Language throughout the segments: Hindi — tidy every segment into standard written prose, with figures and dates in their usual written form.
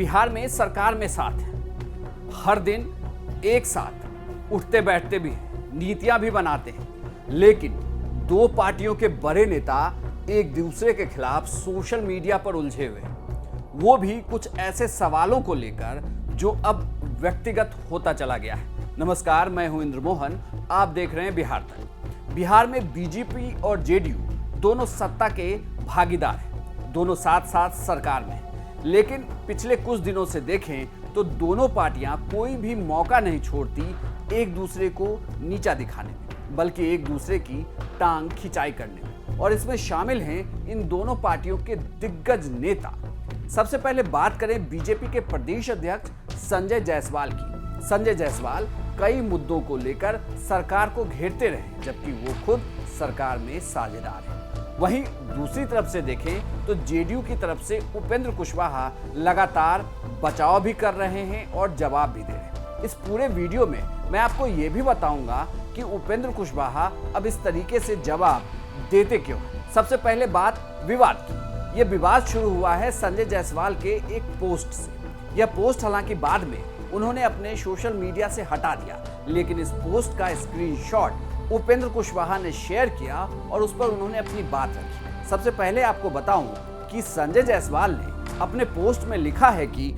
बिहार में सरकार में साथ है, हर दिन एक साथ उठते बैठते भी हैं, नीतियां भी बनाते हैं, लेकिन दो पार्टियों के बड़े नेता एक दूसरे के खिलाफ सोशल मीडिया पर उलझे हुए हैं, वो भी कुछ ऐसे सवालों को लेकर जो अब व्यक्तिगत होता चला गया है। नमस्कार, मैं हूं इंद्र मोहन, आप देख रहे हैं बिहार तक। बिहार में बीजेपी और जेडीयू दोनों सत्ता के भागीदार हैं, दोनों साथ साथ सरकार में, लेकिन पिछले कुछ दिनों से देखें तो दोनों पार्टियां कोई भी मौका नहीं छोड़ती एक दूसरे को नीचा दिखाने में, बल्कि एक दूसरे की टांग खिंचाई करने में। और इसमें शामिल हैं इन दोनों पार्टियों के दिग्गज नेता। सबसे पहले बात करें बीजेपी के प्रदेश अध्यक्ष संजय जायसवाल की। संजय जायसवाल कई मुद्दों को लेकर सरकार को घेरते रहे, जबकि वो खुद सरकार में साझेदार हैं। वहीं दूसरी तरफ से देखें तो जेडीयू की तरफ से उपेंद्र कुशवाहा लगातार बचाव भी कर रहे हैं और जवाब भी दे रहे हैं। इस पूरे वीडियो में मैं आपको ये भी बताऊंगा कि उपेंद्र कुशवाहा अब इस तरीके से जवाब देते क्यों हैं। सबसे पहले बात विवाद की। यह विवाद शुरू हुआ है संजय जायसवाल के एक पोस्ट से। यह पोस्ट हालांकि बाद में उन्होंने अपने सोशल मीडिया से हटा दिया, लेकिन इस पोस्ट का स्क्रीनशॉट उपेंद्र कुशवाहा ने शेयर किया और उस पर उन्होंने अपनी बात रखी। सबसे पहले आपको बताऊं कि संजय जायसवाल ने अपने पोस्ट में लिखा है कि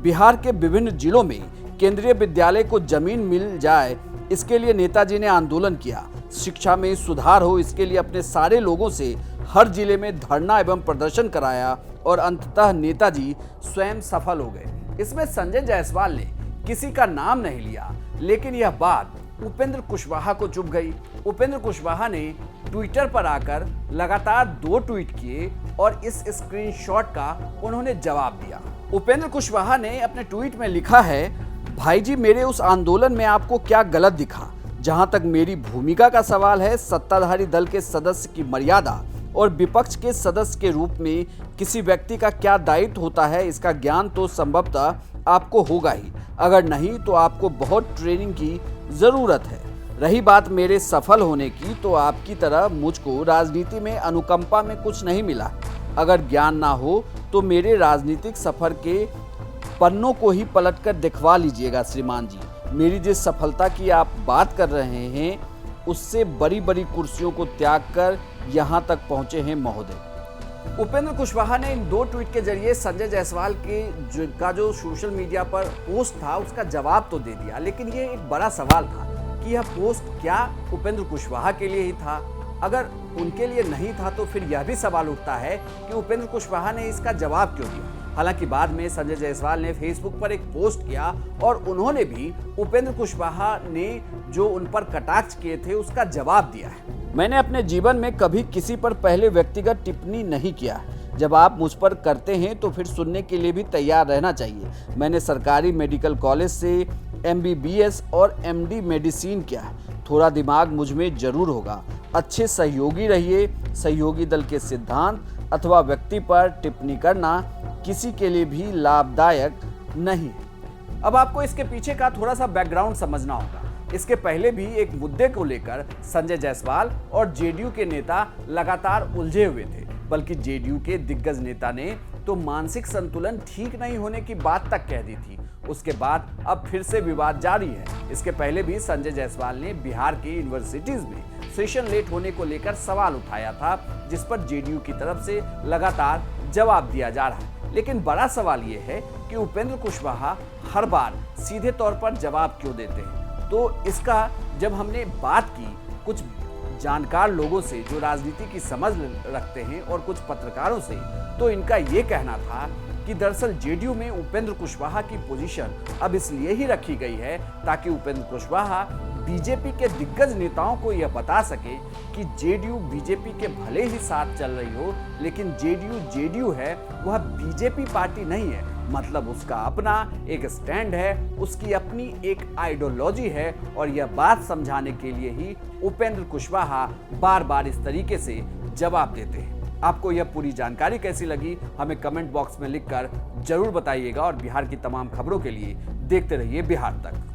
बिहार के विभिन्न जिलों में केंद्रीय विद्यालय को जमीन मिल जाए, इसके लिए नेताजी ने आंदोलन किया। शिक्षा में सुधार हो, इसके लिए अपने सारे लोगों से हर जिले में धरना एवं प्रदर्शन कराया और अंततः नेताजी स्वयं सफल हो गए। इसमें संजय जायसवाल ने किसी का नाम नहीं लिया, लेकिन यह बात उपेंद्र कुशवाहा को चुभ गई। उपेंद्र कुशवाहा ने ट्विटर पर आकर लगातार 2 ट्वीट किए और इस स्क्रीनशॉट का उन्होंने जवाब दिया। उपेंद्र कुशवाहा ने अपने ट्वीट में लिखा है, भाई जी, मेरे उस आंदोलन में आपको क्या गलत दिखा? जहां तक मेरी भूमिका का सवाल है, सत्ताधारी दल के सदस्य की मर्यादा और विपक्ष के सदस्य के रूप में किसी व्यक्ति का क्या दायित्व होता है, इसका ज्ञान तो संभवतः आपको होगा ही। अगर नहीं तो आपको बहुत ट्रेनिंग की जरूरत है। रही बात मेरे सफल होने की, तो आपकी तरह मुझको राजनीति में अनुकंपा में कुछ नहीं मिला। अगर ज्ञान ना हो तो मेरे राजनीतिक सफर के पन्नों को ही पलटकर दिखवा लीजिएगा श्रीमान जी। मेरी जिस सफलता की आप बात कर रहे हैं, उससे बड़ी बड़ी कुर्सियों को त्याग कर यहाँ तक पहुँचे हैं महोदय। उपेंद्र कुशवाहा ने इन 2 ट्वीट के जरिए संजय जायसवाल के जो सोशल मीडिया पर पोस्ट था उसका जवाब तो दे दिया, लेकिन ये एक बड़ा सवाल था कि यह पोस्ट क्या उपेंद्र कुशवाहा के लिए ही था? अगर उनके लिए नहीं था तो फिर यह भी सवाल उठता है कि उपेंद्र कुशवाहा ने इसका जवाब क्यों दिया। हालांकि बाद में संजय जायसवाल ने फेसबुक पर एक पोस्ट किया और उन्होंने भी उपेंद्र कुशवाहा ने जो उन पर कटाक्ष किए थे उसका जवाब दिया है। मैंने अपने जीवन में कभी किसी पर पहले व्यक्तिगत टिप्पणी नहीं किया। जब आप मुझ पर करते हैं तो फिर सुनने के लिए भी तैयार रहना चाहिए। मैंने सरकारी मेडिकल कॉलेज से MBBS और MD मेडिसिन किया है। थोड़ा दिमाग मुझ में जरूर होगा। अच्छे सहयोगी रहिए। सहयोगी दल के सिद्धांत अथवा व्यक्ति पर टिप्पणी करना किसी के लिए भी लाभदायक नहीं है। अब आपको इसके पीछे का थोड़ा सा बैकग्राउंड समझना होगा। इसके पहले भी एक मुद्दे को लेकर संजय जायसवाल और जेडीयू के नेता लगातार उलझे हुए थे, बल्कि जेडीयू के दिग्गज नेता ने तो मानसिक संतुलन ठीक नहीं होने की बात तक कह दी थी। उसके बाद अब फिर से विवाद जारी है। इसके पहले भी संजय जायसवाल ने बिहार की यूनिवर्सिटीज में सेशन लेट होने को लेकर सवाल उठाया था, जिस पर जेडीयू की तरफ से लगातार जवाब दिया जा रहा है। लेकिन बड़ा सवाल यह है कि उपेंद्र कुशवाहा हर बार सीधे तौर पर जवाब क्यों देते हैं? तो इसका जब हमने बात की कुछ जानकार लोगों से जो राजनीति की समझ रखते हैं और कुछ पत्रकारों से, तो इनका ये कहना था कि दरअसल जेडीयू में उपेंद्र कुशवाहा की पोजीशन अब इसलिए ही रखी गई है ताकि उपेंद्र कुशवाहा बीजेपी के दिग्गज नेताओं को यह बता सके कि जेडीयू बीजेपी के भले ही साथ चल रही हो, लेकिन जेडीयू है, वह बीजेपी पार्टी नहीं है। मतलब उसका अपना एक स्टैंड है, उसकी अपनी एक आइडियोलॉजी है, और यह बात समझाने के लिए ही उपेंद्र कुशवाहा बार बार इस तरीके से जवाब देते हैं। आपको यह पूरी जानकारी कैसी लगी, हमें कमेंट बॉक्स में लिखकर जरूर बताइएगा और बिहार की तमाम खबरों के लिए देखते रहिए बिहार तक।